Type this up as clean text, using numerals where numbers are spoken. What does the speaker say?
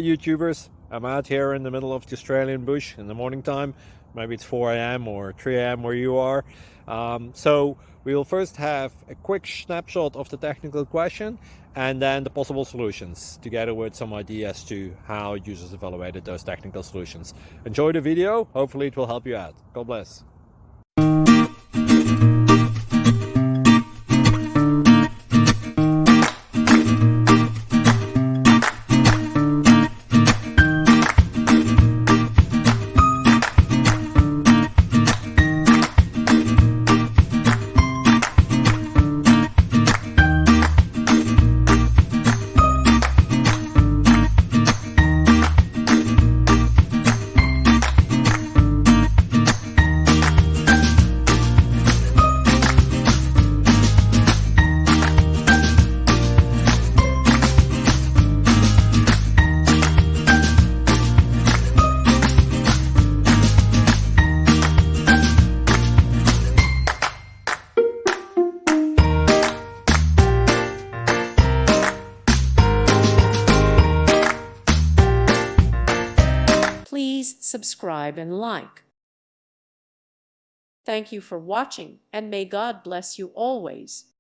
YouTubers. I'm out here in the middle of the Australian bush in the morning time. Maybe it's 4 a.m. or 3 a.m. where you are. So we will first have a quick snapshot of the technical question and then the possible solutions, together with some ideas to how users evaluated those technical solutions. Enjoy the video. Hopefully it will help you out. God bless. Please subscribe and like. Thank you for watching, and may God bless you always.